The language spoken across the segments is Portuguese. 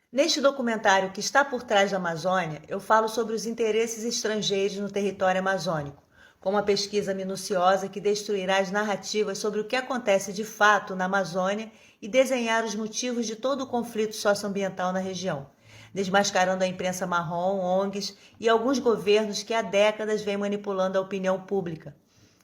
Neste documentário que está por trás da Amazônia, eu falo sobre os interesses estrangeiros no território amazônico, com uma pesquisa minuciosa que destruirá as narrativas sobre o que acontece de fato na Amazônia e desenhar os motivos de todo o conflito socioambiental na região, desmascarando a imprensa marrom, ONGs e alguns governos que há décadas vêm manipulando a opinião pública.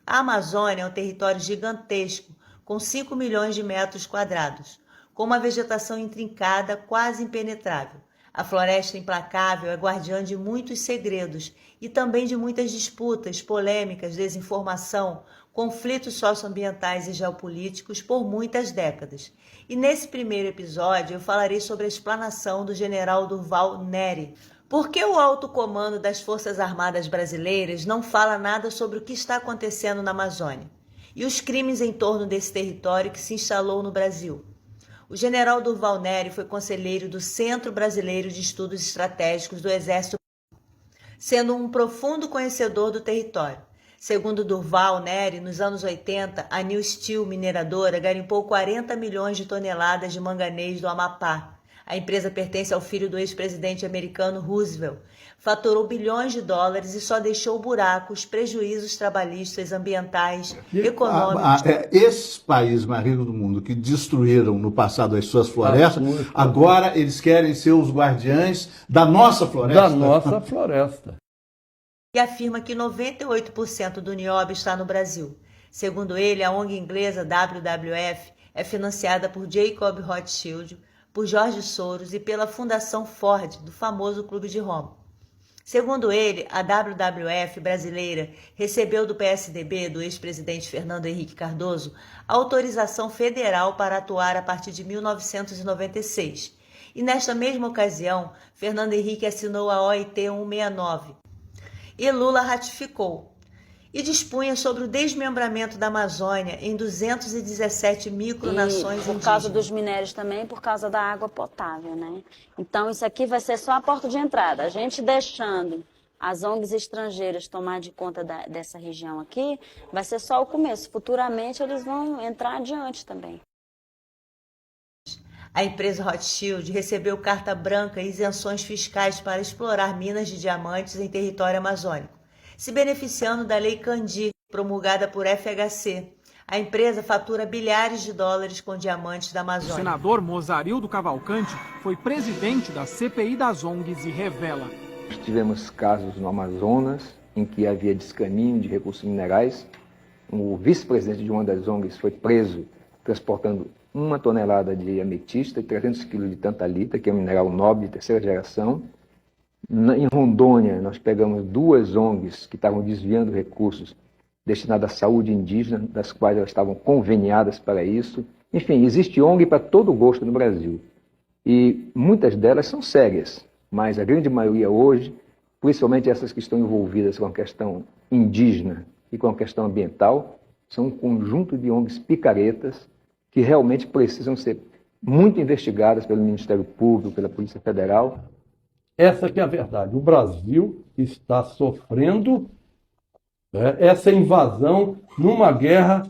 A Amazônia é um território gigantesco, com 5 milhões de metros quadrados, com uma vegetação intrincada, quase impenetrável. A floresta implacável é guardiã de muitos segredos e também de muitas disputas, polêmicas, desinformação, conflitos socioambientais e geopolíticos por muitas décadas. E nesse primeiro episódio eu falarei sobre a explanação do general Durval Nery. Por que o alto comando das Forças Armadas Brasileiras não fala nada sobre o que está acontecendo na Amazônia e os crimes em torno desse território que se instalou no Brasil? O general Durval Nery foi conselheiro do Centro Brasileiro de Estudos Estratégicos do Exército, sendo um profundo conhecedor do território. Segundo Durval Nery, nos anos 80, a New Steel mineradora garimpou 40 milhões de toneladas de manganês do Amapá. A empresa pertence ao filho do ex-presidente americano Roosevelt. Faturou bilhões de dólares e só deixou buracos, prejuízos trabalhistas, ambientais, econômicos. Esses países mais ricos do mundo que destruíram no passado as suas florestas, agora eles querem ser os guardiães da nossa floresta. Da nossa floresta. E afirma que 98% do nióbio está no Brasil. Segundo ele, a ONG inglesa WWF é financiada por Jacob Rothschild, por George Soros e pela Fundação Ford, do famoso Clube de Roma. Segundo ele, a WWF brasileira recebeu do PSDB, do ex-presidente Fernando Henrique Cardoso, autorização federal para atuar a partir de 1996. E nesta mesma ocasião, Fernando Henrique assinou a OIT 169 e Lula ratificou. E dispunha sobre o desmembramento da Amazônia em 217 micronações por causa dos minérios também, por causa da água potável, né? Então isso aqui vai ser só a porta de entrada. A gente deixando as ONGs estrangeiras tomar de conta dessa região aqui, vai ser só o começo. Futuramente eles vão entrar adiante também. A empresa Rothschild recebeu carta branca e isenções fiscais para explorar minas de diamantes em território amazônico, se beneficiando da Lei Candir, promulgada por FHC. A empresa fatura bilhares de dólares com diamantes da Amazônia. O senador Mozarildo Cavalcante foi presidente da CPI das ONGs e revela: tivemos casos no Amazonas em que havia descaminho de recursos minerais. O vice-presidente de uma das ONGs foi preso transportando 1 tonelada de ametista e 300 quilos de tantalita, que é um mineral nobre de terceira geração. Em Rondônia, nós pegamos 2 ONGs que estavam desviando recursos destinados à saúde indígena, das quais elas estavam conveniadas para isso. Enfim, existe ONG para todo gosto no Brasil. E muitas delas são sérias, mas a grande maioria hoje, principalmente essas que estão envolvidas com a questão indígena e com a questão ambiental, são um conjunto de ONGs picaretas que realmente precisam ser muito investigadas pelo Ministério Público, pela Polícia Federal. Essa que é a verdade. O Brasil está sofrendo essa invasão numa guerra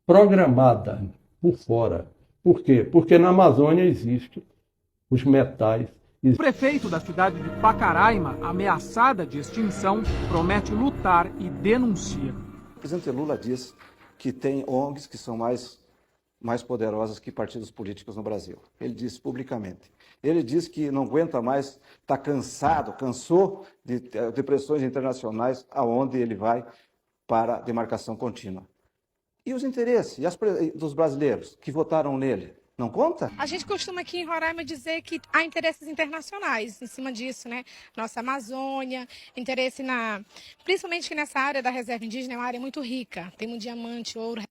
programada por fora. Por quê? Porque na Amazônia existem os metais. O prefeito da cidade de Pacaraima, ameaçada de extinção, promete lutar e denuncia. O presidente Lula diz que tem ONGs que são mais poderosas que partidos políticos no Brasil. Ele disse publicamente. Ele diz que não aguenta mais, está cansou de pressões internacionais aonde ele vai para demarcação contínua. E os interesses dos brasileiros que votaram nele? Não conta? A gente costuma aqui em Roraima dizer que há interesses internacionais em cima disso, né? Nossa Amazônia, interesse principalmente que nessa área da reserva indígena é uma área muito rica, tem um diamante, ouro.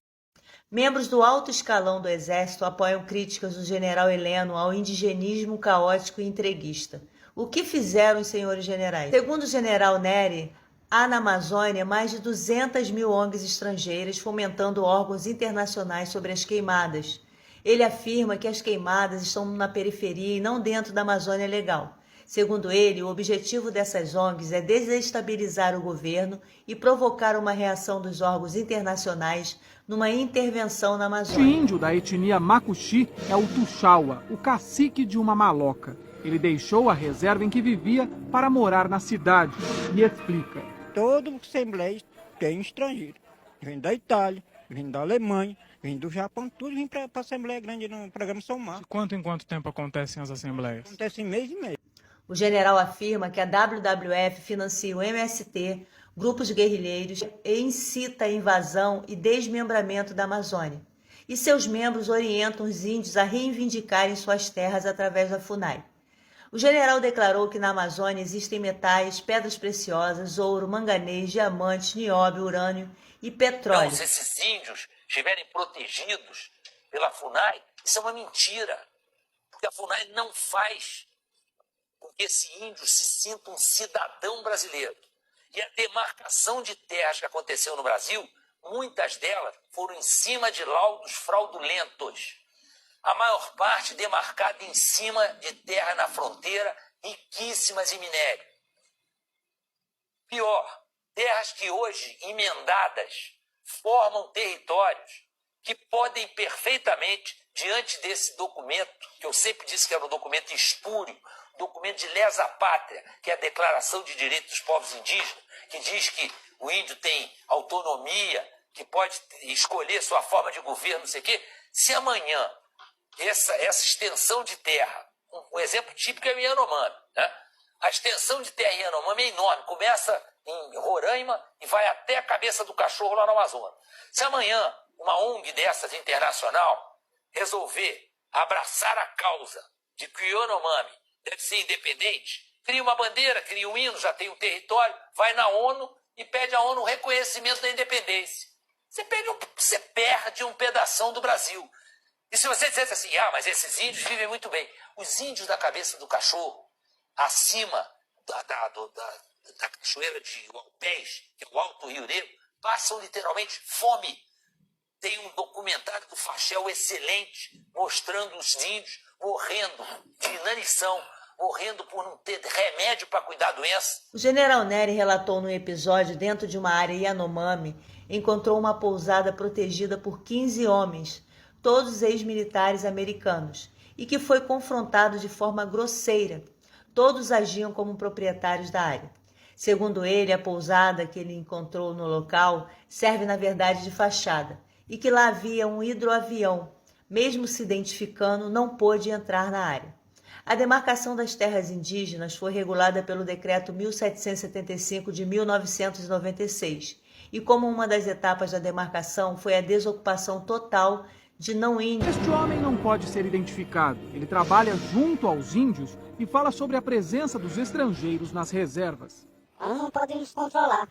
Membros do alto escalão do Exército apoiam críticas do general Heleno ao indigenismo caótico e entreguista. O que fizeram os senhores generais? Segundo o general Nery, há na Amazônia mais de 200 mil ONGs estrangeiras fomentando órgãos internacionais sobre as queimadas. Ele afirma que as queimadas estão na periferia e não dentro da Amazônia legal. Segundo ele, o objetivo dessas ONGs é desestabilizar o governo e provocar uma reação dos órgãos internacionais numa intervenção na O Amazônia. índio da etnia Macuxi é o Tuxaua, o cacique de uma maloca. Ele deixou a reserva em que vivia para morar na cidade e explica. Todo assembleia tem estrangeiro. Vem da Itália, vem da Alemanha, vem do Japão, tudo vem para a Assembleia Grande no programa São Marcos. De quanto em quanto tempo acontecem as assembleias? Acontece em mês e mês. O general afirma que a WWF financia o MST, grupos guerrilheiros e incita a invasão e desmembramento da Amazônia. E seus membros orientam os índios a reivindicarem suas terras através da FUNAI. O general declarou que na Amazônia existem metais, pedras preciosas, ouro, manganês, diamantes, nióbio, urânio e petróleo. Então, se esses índios estiverem protegidos pela FUNAI, isso é uma mentira. Porque a FUNAI não faz com que esse índio se sinta um cidadão brasileiro. E a demarcação de terras que aconteceu no Brasil, muitas delas foram em cima de laudos fraudulentos. A maior parte demarcada em cima de terra na fronteira, riquíssimas em minério. Pior, terras que hoje, emendadas, formam territórios que podem perfeitamente, diante desse documento, que eu sempre disse que era um documento espúrio, documento de lesa pátria, que é a Declaração de Direitos dos Povos Indígenas, que diz que o índio tem autonomia, que pode escolher sua forma de governo, não sei o quê. Se amanhã essa extensão de terra, um exemplo típico é o Yanomami, né? A extensão de terra em Yanomami é enorme, começa em Roraima e vai até a Cabeça do Cachorro lá no Amazonas. Se amanhã uma ONG dessas internacional resolver abraçar a causa de que o Yanomami deve ser independente, cria uma bandeira, cria um hino, já tem um território, vai na ONU e pede à ONU o reconhecimento da independência. Você perde um pedação do Brasil. E se você dissesse assim, mas esses índios vivem muito bem. Os índios da Cabeça do Cachorro, acima da cachoeira de Uaupés, que é o Alto Rio Negro, passam literalmente fome. Tem um documentário do Fachel excelente, mostrando os índios morrendo de inanição, morrendo por não ter remédio para cuidar da doença. O general Nery relatou num episódio dentro de uma área Yanomami, encontrou uma pousada protegida por 15 homens, todos ex-militares americanos, e que foi confrontado de forma grosseira. Todos agiam como proprietários da área. Segundo ele, a pousada que ele encontrou no local serve na verdade de fachada, e que lá havia um hidroavião, mesmo se identificando, não pôde entrar na área. A demarcação das terras indígenas foi regulada pelo Decreto 1775 de 1996, e como uma das etapas da demarcação foi a desocupação total de não índios. Este homem não pode ser identificado. Ele trabalha junto aos índios e fala sobre a presença dos estrangeiros nas reservas. Nós não podemos controlar.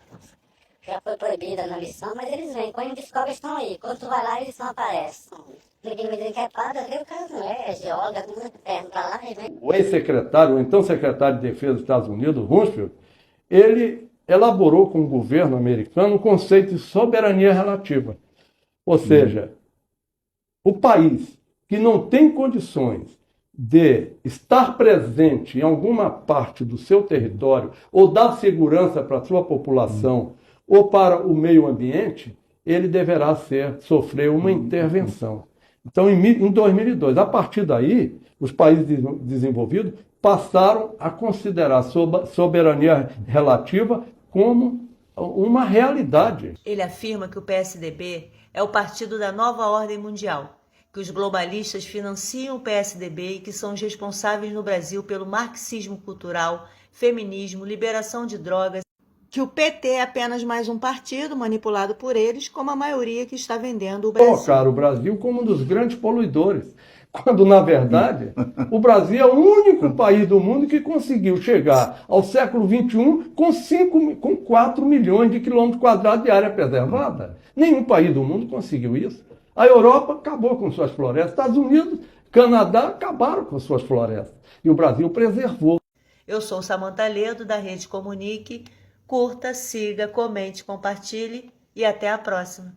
Já foi proibida na missão, mas eles vêm. Quando descobre, estão aí. Quando tu vai lá, eles não aparecem. Ninguém me diz que é padre, o cara não é geólogo, todo mundo pergunta lá e vem. O ex-secretário, o então secretário de Defesa dos Estados Unidos, Rumsfeld, ele elaborou com o governo americano o conceito de soberania relativa. Ou seja, o país que não tem condições de estar presente em alguma parte do seu território ou dar segurança para a sua população ou para o meio ambiente, ele deverá sofrer uma intervenção. Então, em 2002, a partir daí, os países desenvolvidos passaram a considerar soberania relativa como uma realidade. Ele afirma que o PSDB é o partido da nova ordem mundial, que os globalistas financiam o PSDB e que são os responsáveis no Brasil pelo marxismo cultural, feminismo, liberação de drogas, que o PT é apenas mais um partido manipulado por eles, como a maioria que está vendendo o Brasil. Colocar o Brasil como um dos grandes poluidores, quando, na verdade, o Brasil é o único país do mundo que conseguiu chegar ao século XXI com 4 milhões de quilômetros quadrados de área preservada. Nenhum país do mundo conseguiu isso. A Europa acabou com suas florestas, Estados Unidos, Canadá acabaram com suas florestas. E o Brasil preservou. Eu sou Samantha Ledo, da Rede Comunique. Curta, siga, comente, compartilhe e até a próxima.